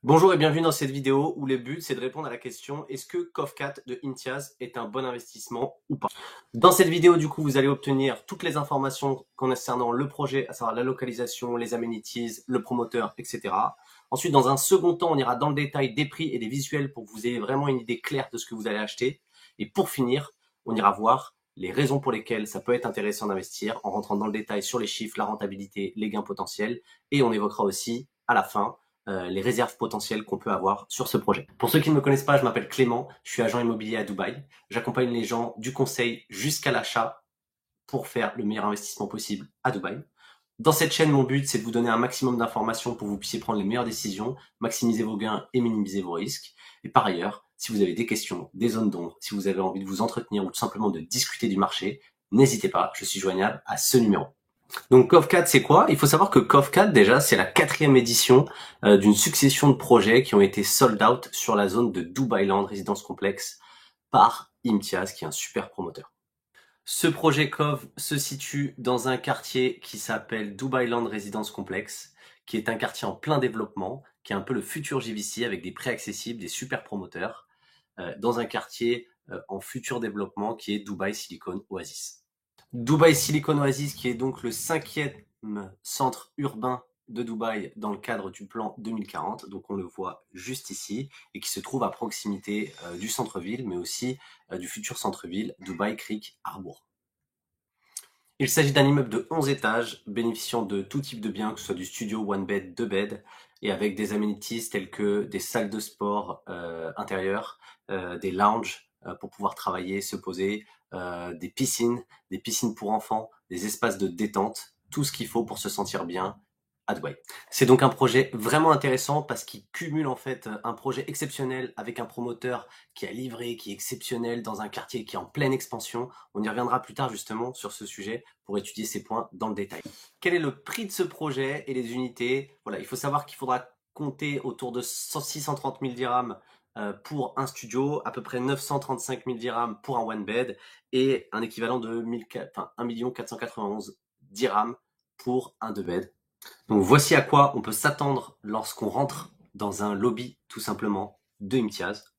Bonjour et bienvenue dans cette vidéo où le but c'est de répondre à la question est-ce que COV4 de Imtiaz est un bon investissement ou pas. Dans cette vidéo du coup vous allez obtenir toutes les informations concernant le projet, à savoir la localisation, les amenities, le promoteur, etc. Ensuite dans un second temps on ira dans le détail des prix et des visuels pour que vous ayez vraiment une idée claire de ce que vous allez acheter. Et pour finir on ira voir les raisons pour lesquelles ça peut être intéressant d'investir en rentrant dans le détail sur les chiffres, la rentabilité, les gains potentiels et on évoquera aussi à la fin les réserves potentielles qu'on peut avoir sur ce projet. Pour ceux qui ne me connaissent pas, je m'appelle Clément, je suis agent immobilier à Dubaï. J'accompagne les gens du conseil jusqu'à l'achat pour faire le meilleur investissement possible à Dubaï. Dans cette chaîne, mon but, c'est de vous donner un maximum d'informations pour que vous puissiez prendre les meilleures décisions, maximiser vos gains et minimiser vos risques. Et par ailleurs, si vous avez des questions, des zones d'ombre, si vous avez envie de vous entretenir ou tout simplement de discuter du marché, n'hésitez pas, je suis joignable à ce numéro. Donc COV4 c'est quoi? Il faut savoir que COV4 déjà c'est la 4e édition d'une succession de projets qui ont été sold out sur la zone de Dubai Land Résidence Complexe par Imtiaz qui est un super promoteur. Ce projet COV se situe dans un quartier qui s'appelle Dubai Land Résidence Complexe, qui est un quartier en plein développement, qui est un peu le futur JVC avec des prix accessibles, des super promoteurs, dans un quartier en futur développement qui est Dubai Silicon Oasis. Dubai Silicon Oasis, qui est donc le 5e centre urbain de Dubaï dans le cadre du plan 2040, donc on le voit juste ici, et qui se trouve à proximité du centre-ville, mais aussi du futur centre-ville Dubai Creek Harbour. Il s'agit d'un immeuble de 11 étages, bénéficiant de tout type de biens, que ce soit du studio, one bed, 2 beds, et avec des amenities telles que des salles de sport intérieures, des lounges pour pouvoir travailler, se poser, des piscines pour enfants, des espaces de détente, tout ce qu'il faut pour se sentir bien à Dubaï. C'est donc un projet vraiment intéressant parce qu'il cumule en fait un projet exceptionnel avec un promoteur qui a livré, qui est exceptionnel dans un quartier qui est en pleine expansion. On y reviendra plus tard justement sur ce sujet pour étudier ces points dans le détail. Quel est le prix de ce projet et les unités? Voilà, il faut savoir qu'il faudra compter autour de 630 000 dirhams pour un studio, à peu près 935 000 dirhams pour un one bed et un équivalent de 1 491 dirhams pour un 2 bed. Donc voici à quoi on peut s'attendre lorsqu'on rentre dans un lobby tout simplement de Imtiaz.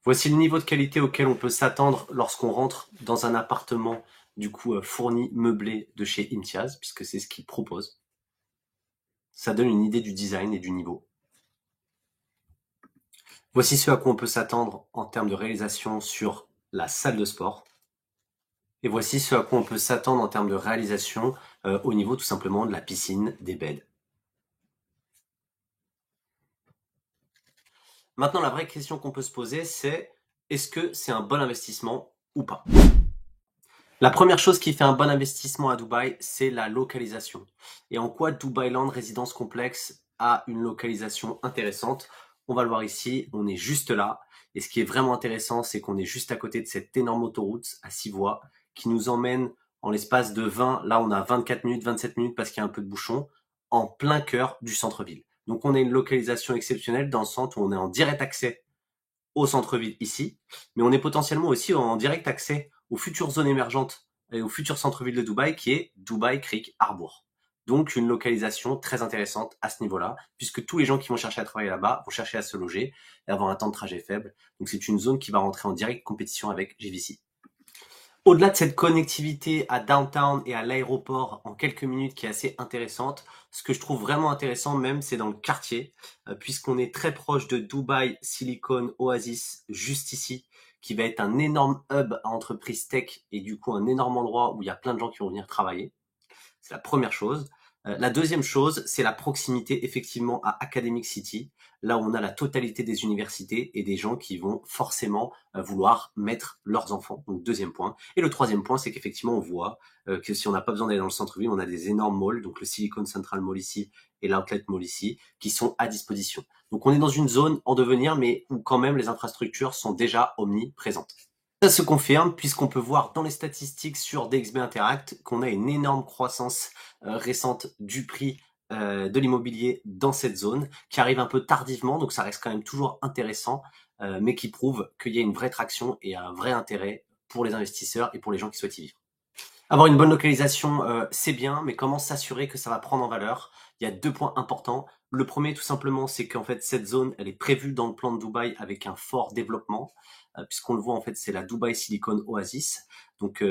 Voici le niveau de qualité auquel on peut s'attendre lorsqu'on rentre dans un appartement du coup fourni, meublé de chez Imtiaz, puisque c'est ce qu'il propose. Ça donne une idée du design et du niveau. Voici ce à quoi on peut s'attendre en termes de réalisation sur la salle de sport. Et voici ce à quoi on peut s'attendre en termes de réalisation au niveau tout simplement de la piscine, des beds. Maintenant, la vraie question qu'on peut se poser, c'est est-ce que c'est un bon investissement ou pas? La première chose qui fait un bon investissement à Dubaï, c'est la localisation. Et en quoi Dubai Land Résidence Complexe a une localisation intéressante? On va le voir ici, on est juste là. Et ce qui est vraiment intéressant, c'est qu'on est juste à côté de cette énorme autoroute à 6 voies qui nous emmène en l'espace de 20, là on a 24 minutes, 27 minutes parce qu'il y a un peu de bouchon, en plein cœur du centre-ville. Donc on a une localisation exceptionnelle dans le sens où on est en direct accès au centre-ville ici, mais on est potentiellement aussi en direct accès aux futures zones émergentes et au futur centre-ville de Dubaï qui est Dubai Creek Harbour. Donc une localisation très intéressante à ce niveau-là, puisque tous les gens qui vont chercher à travailler là-bas vont chercher à se loger et avoir un temps de trajet faible. Donc c'est une zone qui va rentrer en direct compétition avec JVC. Au-delà de cette connectivité à downtown et à l'aéroport en quelques minutes qui est assez intéressante, ce que je trouve vraiment intéressant même, c'est dans le quartier, puisqu'on est très proche de Dubai Silicon Oasis, juste ici, qui va être un énorme hub à entreprise tech et du coup un énorme endroit où il y a plein de gens qui vont venir travailler. C'est la première chose. La deuxième chose, c'est la proximité effectivement à Academic City, là où on a la totalité des universités et des gens qui vont forcément vouloir mettre leurs enfants. Donc deuxième point. Et le troisième point, c'est qu'effectivement on voit que si on n'a pas besoin d'aller dans le centre-ville, on a des énormes malls, donc le Silicon Central Mall ici et l'Outlet Mall ici, qui sont à disposition. Donc on est dans une zone en devenir, mais où quand même les infrastructures sont déjà omniprésentes. Ça se confirme puisqu'on peut voir dans les statistiques sur DXB Interact qu'on a une énorme croissance récente du prix de l'immobilier dans cette zone qui arrive un peu tardivement, donc ça reste quand même toujours intéressant, mais qui prouve qu'il y a une vraie traction et un vrai intérêt pour les investisseurs et pour les gens qui souhaitent y vivre. Avoir une bonne localisation, c'est bien, mais comment s'assurer que ça va prendre en valeur? Il y a 2 points importants. Le premier, tout simplement, c'est qu'en fait, cette zone, elle est prévue dans le plan de Dubaï avec un fort développement, puisqu'on le voit, en fait, c'est la Dubai Silicon Oasis. Donc,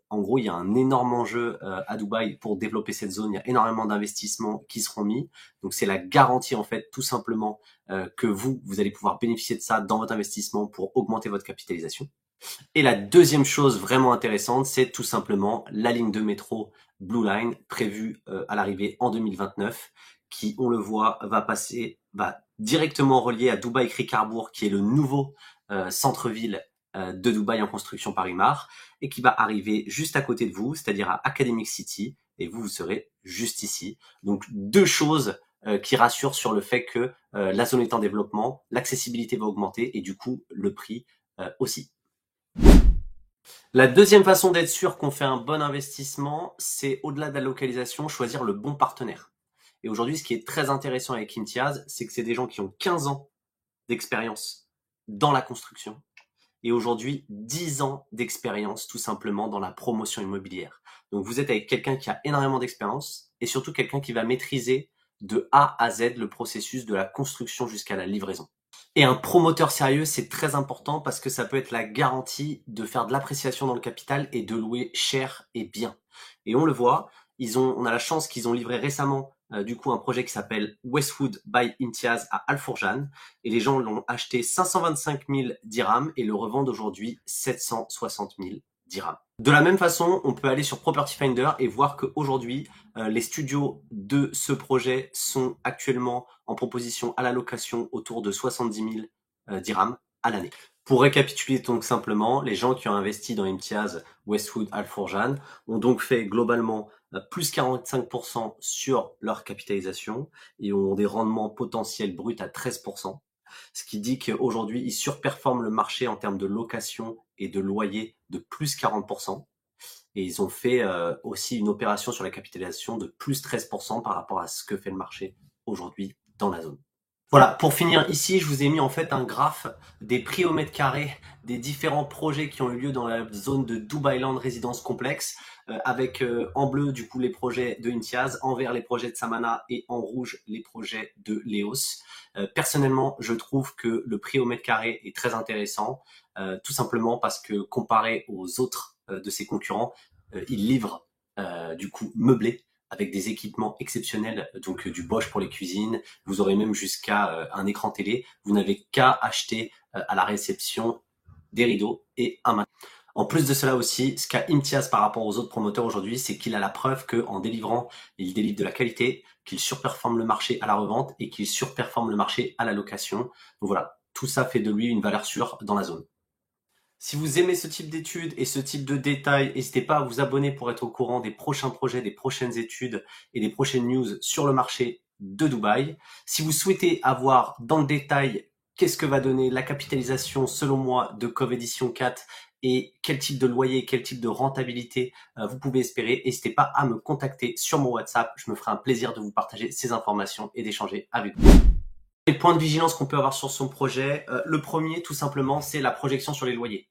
en gros, il y a un énorme enjeu à Dubaï pour développer cette zone. Il y a énormément d'investissements qui seront mis. Donc, c'est la garantie, en fait, tout simplement, que vous allez pouvoir bénéficier de ça dans votre investissement pour augmenter votre capitalisation. Et la deuxième chose vraiment intéressante, c'est tout simplement la ligne de métro Blue Line prévue à l'arrivée en 2029, qui, on le voit, va directement relier à Dubaï Creek Harbour, qui est le nouveau centre-ville de Dubaï en construction Paris-Mar, et qui va arriver juste à côté de vous, c'est-à-dire à Academic City, et vous serez juste ici. Donc deux choses qui rassurent sur le fait que la zone est en développement, l'accessibilité va augmenter et du coup le prix aussi. La deuxième façon d'être sûr qu'on fait un bon investissement, c'est au-delà de la localisation, choisir le bon partenaire. Et aujourd'hui, ce qui est très intéressant avec Imtiaz, c'est que c'est des gens qui ont 15 ans d'expérience dans la construction et aujourd'hui 10 ans d'expérience tout simplement dans la promotion immobilière. Donc vous êtes avec quelqu'un qui a énormément d'expérience et surtout quelqu'un qui va maîtriser de A à Z le processus de la construction jusqu'à la livraison. Et un promoteur sérieux, c'est très important parce que ça peut être la garantie de faire de l'appréciation dans le capital et de louer cher et bien. Et on le voit, on a la chance qu'ils ont livré récemment du coup un projet qui s'appelle Westwood by Imtiaz à Al Fourjan et les gens l'ont acheté 525 000 dirhams et le revendent aujourd'hui 760 000 dirhams. De la même façon, on peut aller sur Property Finder et voir qu'aujourd'hui, les studios de ce projet sont actuellement en proposition à la location autour de 70 000 dirhams à l'année. Pour récapituler donc simplement, les gens qui ont investi dans Imtiaz, Westwood, Al Fourjan ont donc fait globalement plus 45% sur leur capitalisation et ont des rendements potentiels bruts à 13%. Ce qui dit qu'aujourd'hui, ils surperforment le marché en termes de location et de loyer de plus 40%. Et ils ont fait aussi une opération sur la capitalisation de plus 13% par rapport à ce que fait le marché aujourd'hui dans la zone. Voilà, pour finir ici, je vous ai mis en fait un graphe des prix au mètre carré des différents projets qui ont eu lieu dans la zone de Dubai Land Résidence Complexe, avec en bleu du coup les projets de Imtiaz, en vert les projets de Samana et en rouge les projets de Léos. Personnellement, je trouve que le prix au mètre carré est très intéressant, tout simplement parce que comparé aux autres de ses concurrents, il livre du coup meublé avec des équipements exceptionnels, donc du Bosch pour les cuisines. Vous aurez même jusqu'à un écran télé. Vous n'avez qu'à acheter à la réception des rideaux et un matelas. En plus de cela aussi, ce qu'a Imtiaz par rapport aux autres promoteurs aujourd'hui, c'est qu'il a la preuve qu'en délivrant, il délivre de la qualité, qu'il surperforme le marché à la revente et qu'il surperforme le marché à la location. Donc voilà, tout ça fait de lui une valeur sûre dans la zone. Si vous aimez ce type d'études et ce type de détails, n'hésitez pas à vous abonner pour être au courant des prochains projets, des prochaines études et des prochaines news sur le marché de Dubaï. Si vous souhaitez avoir dans le détail qu'est-ce que va donner la capitalisation selon moi de Cove Edition 4 et quel type de loyer, quel type de rentabilité vous pouvez espérer, n'hésitez pas à me contacter sur mon WhatsApp. Je me ferai un plaisir de vous partager ces informations et d'échanger avec vous. Les points de vigilance qu'on peut avoir sur son projet, le premier tout simplement c'est la projection sur les loyers.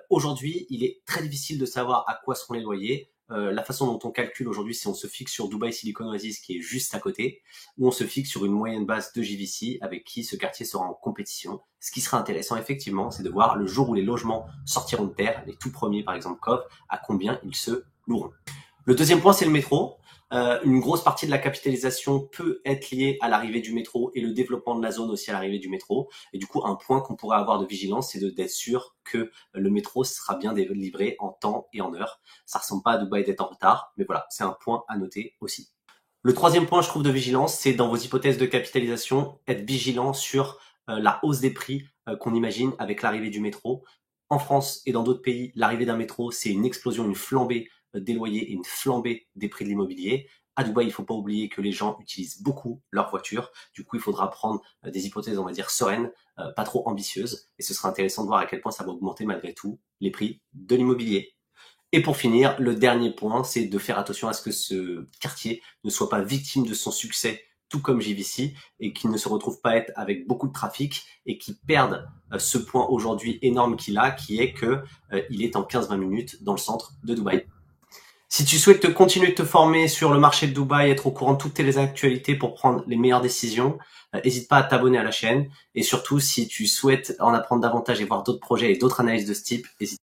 Aujourd'hui, il est très difficile de savoir à quoi seront les loyers. La façon dont on calcule aujourd'hui, c'est on se fixe sur Dubai Silicon Oasis qui est juste à côté, ou on se fixe sur une moyenne base de JVC avec qui ce quartier sera en compétition. Ce qui sera intéressant effectivement, c'est de voir le jour où les logements sortiront de terre, les tout premiers par exemple Cove, à combien ils se loueront. Le deuxième point, c'est le métro. Une grosse partie de la capitalisation peut être liée à l'arrivée du métro et le développement de la zone aussi à l'arrivée du métro. Et du coup, un point qu'on pourrait avoir de vigilance, c'est d'être sûr que le métro sera bien délivré en temps et en heure. Ça ressemble pas à Dubaï d'être en retard, mais voilà, c'est un point à noter aussi. Le troisième point, je trouve, de vigilance, c'est dans vos hypothèses de capitalisation, être vigilant sur la hausse des prix qu'on imagine avec l'arrivée du métro. En France et dans d'autres pays, l'arrivée d'un métro, c'est une explosion, une flambée des loyers et une flambée des prix de l'immobilier. À Dubaï, il ne faut pas oublier que les gens utilisent beaucoup leur voiture. Du coup, il faudra prendre des hypothèses, on va dire, sereines, pas trop ambitieuses. Et ce sera intéressant de voir à quel point ça va augmenter malgré tout les prix de l'immobilier. Et pour finir, le dernier point, c'est de faire attention à ce que ce quartier ne soit pas victime de son succès, tout comme JVC, et qu'il ne se retrouve pas être avec beaucoup de trafic et qu'il perde ce point aujourd'hui énorme qu'il a, qui est que il est en 15-20 minutes dans le centre de Dubaï. Si tu souhaites continuer de te former sur le marché de Dubaï, être au courant de toutes les actualités pour prendre les meilleures décisions, n'hésite pas à t'abonner à la chaîne. Et surtout, si tu souhaites en apprendre davantage et voir d'autres projets et d'autres analyses de ce type, n'hésite